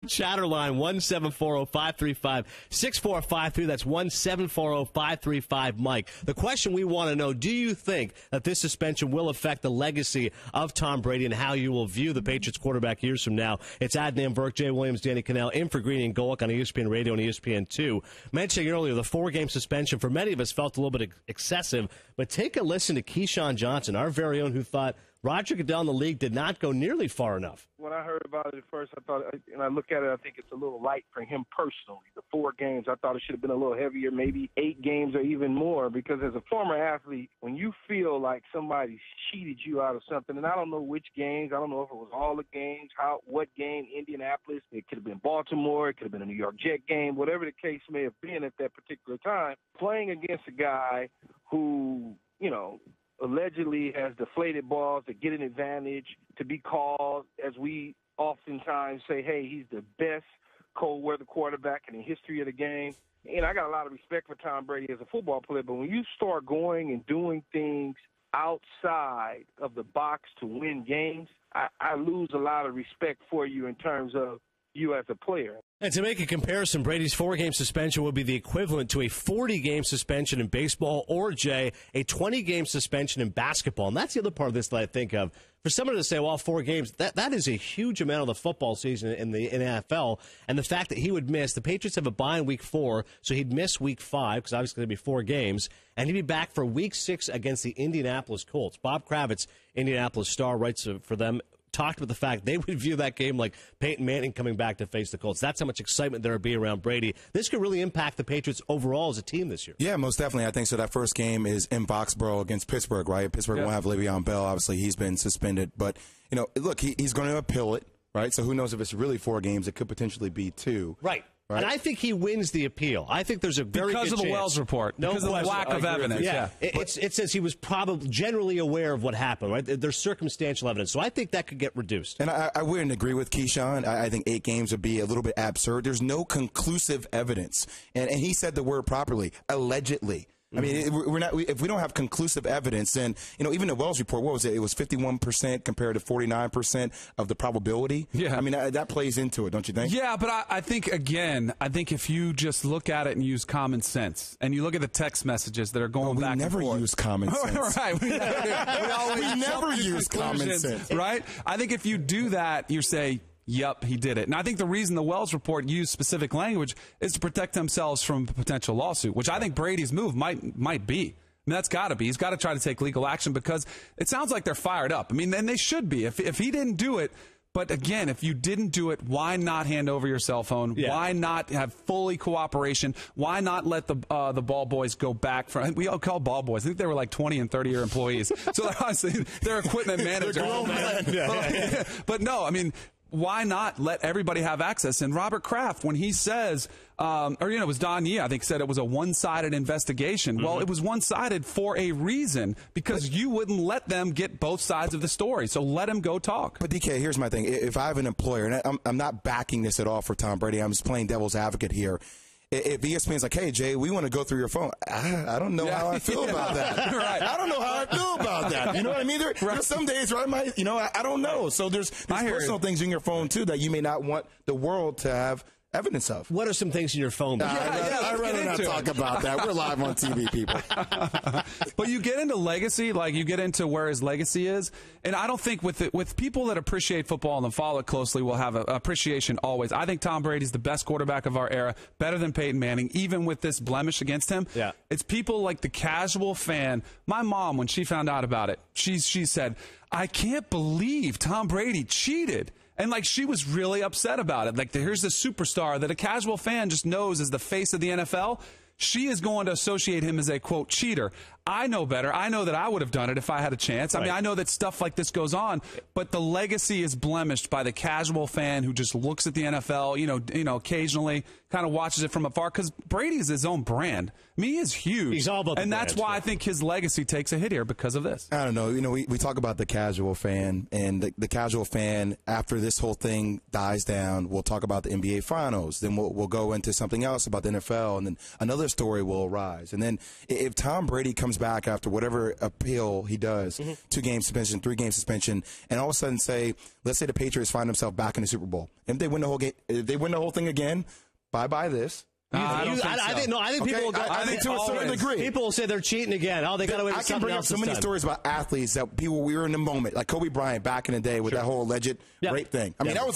Chatterline 1-740-535-6453. That's 1-740-535-Mike. The question we want to know, do you think that this suspension will affect the legacy of Tom Brady and how you will view the Patriots quarterback years from now? It's Adnan Burke, Jay Williams, Danny Cannell, in for Greeny and Golick on ESPN Radio and ESPN2. Mentioning earlier, the 4-game suspension for many of us felt a little bit excessive, but take a listen to Keyshawn Johnson, our very own, who thought Roger Goodell in the league did not go nearly far enough. When I heard about it at first, I thought, and I look at it, I think it's a little light for him personally. The 4 games, I thought it should have been a little heavier, maybe 8 games or even more, because as a former athlete, when you feel like somebody's cheated you out of something, and I don't know which games, I don't know if it was all the games, what game, Indianapolis, it could have been Baltimore, it could have been a New York Jet game, whatever the case may have been at that particular time, playing against a guy who, allegedly has deflated balls to get an advantage, to be called, as we oftentimes say, hey, he's the best cold weather quarterback in the history of the game. And I got a lot of respect for Tom Brady as a football player, but when you start going and doing things outside of the box to win games, I lose a lot of respect for you in terms of you as a player. And to make a comparison, Brady's 4-game suspension would be the equivalent to a 40-game suspension in baseball or, Jay, a 20-game suspension in basketball. And that's the other part of this that I think of. For someone to say, well, 4 games, that is a huge amount of the football season in the NFL. And the fact that he would miss, the Patriots have a bye in week 4, so he'd miss week 5, because obviously it'd be 4 games, and he'd be back for week 6 against the Indianapolis Colts. Bob Kravitz, Indianapolis Star, writes for them, talked about the fact they would view that game like Peyton Manning coming back to face the Colts. That's how much excitement there would be around Brady. This could really impact the Patriots overall as a team this year. Yeah, most definitely. I think so. That first game is in Foxborough against Pittsburgh, right? Pittsburgh won't have Le'Veon Bell. Obviously, he's been suspended. But, look, he's going to appeal it, right? So who knows if it's really 4 games. It could potentially be 2. Right. And I think he wins the appeal. I think there's a very good chance. Because of the Wells report. No because of the lack of evidence. Yeah. It says he was probably generally aware of what happened, right? There's circumstantial evidence. So I think that could get reduced. And I wouldn't agree with Keyshawn. I think 8 games would be a little bit absurd. There's no conclusive evidence. And he said the word properly, allegedly. I mean, we're not. If we don't have conclusive evidence, then even the Wells report, what was it? It was 51% compared to 49% of the probability. Yeah, I mean that plays into it, don't you think? Yeah, but I think if you just look at it and use common sense, and you look at the text messages that are going back and forth. We never use common sense. Right? We never use common sense. Right? I think if you do that, you say, yep, he did it. And I think the reason the Wells report used specific language is to protect themselves from a potential lawsuit, which I think Brady's move might be. I mean, that's got to be. He's got to try to take legal action because it sounds like they're fired up. I mean, and they should be. If he didn't do it, but again, if you didn't do it, why not hand over your cell phone? Yeah. Why not have fully cooperation? Why not let the ball boys go back? We all call ball boys. I think they were like 20 and 30-year employees. So honestly, they're equipment managers. They're grown men. But no, I mean, why not let everybody have access? And Robert Kraft, when he says, it was Don Yee, I think, said it was a one-sided investigation. Well, it was one-sided for a reason, because you wouldn't let them get both sides of the story. So let him go talk. But, DK, here's my thing. If I have an employer, and I'm not backing this at all for Tom Brady, I'm just playing devil's advocate here. If ESPN's like, hey, Jay, we want to go through your phone, I don't know how I feel about that. Right. I don't know how I feel about that. You know what I mean? There's some days where I don't know. So there's personal things in your phone, too, that you may not want the world to have evidence of. What are some things in your phone? I'd rather not talk about that. We're live on TV, people. But you get into legacy, like you get into where his legacy is, and I don't think with people that appreciate football and follow it closely will have an appreciation always. I think Tom Brady's the best quarterback of our era, better than Peyton Manning, even with this blemish against him. Yeah. It's people like the casual fan. My mom, when she found out about it, she said, I can't believe Tom Brady cheated. And, she was really upset about it. Here's the superstar that a casual fan just knows as the face of the NFL. She is going to associate him as a, quote, cheater. I know better. I know that I would have done it if I had a chance. Right. I mean, I know that stuff like this goes on, but the legacy is blemished by the casual fan who just looks at the NFL, occasionally kind of watches it from afar, because Brady is his own brand. I mean, he is huge. He's all about the And that's brands, why I think his legacy takes a hit here because of this. I don't know. We talk about the casual fan, and the casual fan, after this whole thing dies down, we'll talk about the NBA Finals. Then we'll go into something else about the NFL, and then another story will arise. And then if Tom Brady comes comes back after whatever appeal he does, 2-game suspension, 3-game suspension, and all of a sudden let's say the Patriots find themselves back in the Super Bowl. If they win the whole game, if they win the whole thing again, bye-bye this. I think people will go. I think to a certain degree. People will say they're cheating again. Oh, they got away with something else. I can bring up so many stories about athletes that we were in the moment, like Kobe Bryant back in the day with that whole alleged rape thing. I mean, that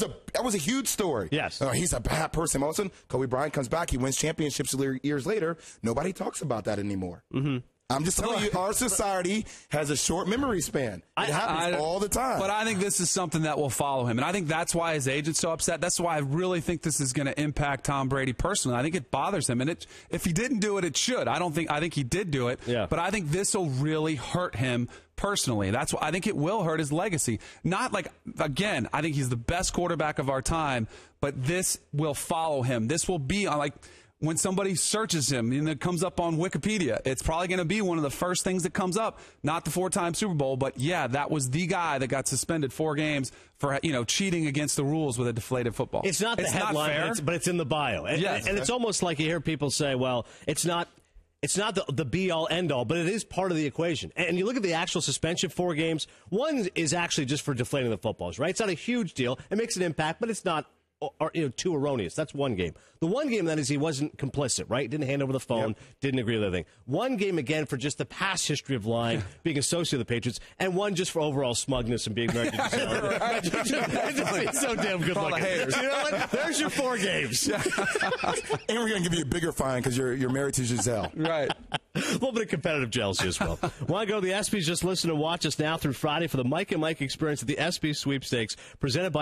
was a huge story. Yes. He's a bad person. All of a sudden, Kobe Bryant comes back. He wins championships years later. Nobody talks about that anymore. Mm-hmm. I'm just telling you, our society has a short memory span. It happens all the time. But I think this is something that will follow him. And I think that's why his agent's so upset. That's why I really think this is going to impact Tom Brady personally. I think it bothers him. And if he didn't do it, it should. I think he did do it. Yeah. But I think this will really hurt him personally. That's why I think it will hurt his legacy. Not like, again, I think he's the best quarterback of our time, but this will follow him. This will be on, like, when somebody searches him and it comes up on Wikipedia, it's probably going to be one of the first things that comes up. Not the 4-time Super Bowl, but yeah, that was the guy that got suspended 4 games for cheating against the rules with a deflated football. It's not the headline, but it's in the bio. And it's almost like you hear people say, well, it's not the be-all, end-all, but it is part of the equation. And you look at the actual suspension, 4 games. One is actually just for deflating the footballs, right? It's not a huge deal. It makes an impact, but it's not too erroneous. That's 1 game. The 1 game, then, is he wasn't complicit, right? Didn't hand over the phone, didn't agree with anything. 1 game, again, for just the past history of lying, being associated with the Patriots, and 1 just for overall smugness and being married to Giselle. It's so damn good looking. You know what? There's your 4 games. And we're going to give you a bigger fine because you're married to Giselle. Right. A little bit of competitive jealousy as well. Want to go to the ESPYs? Just listen and watch us now through Friday for the Mike and Mike experience at the ESPY Sweepstakes, presented by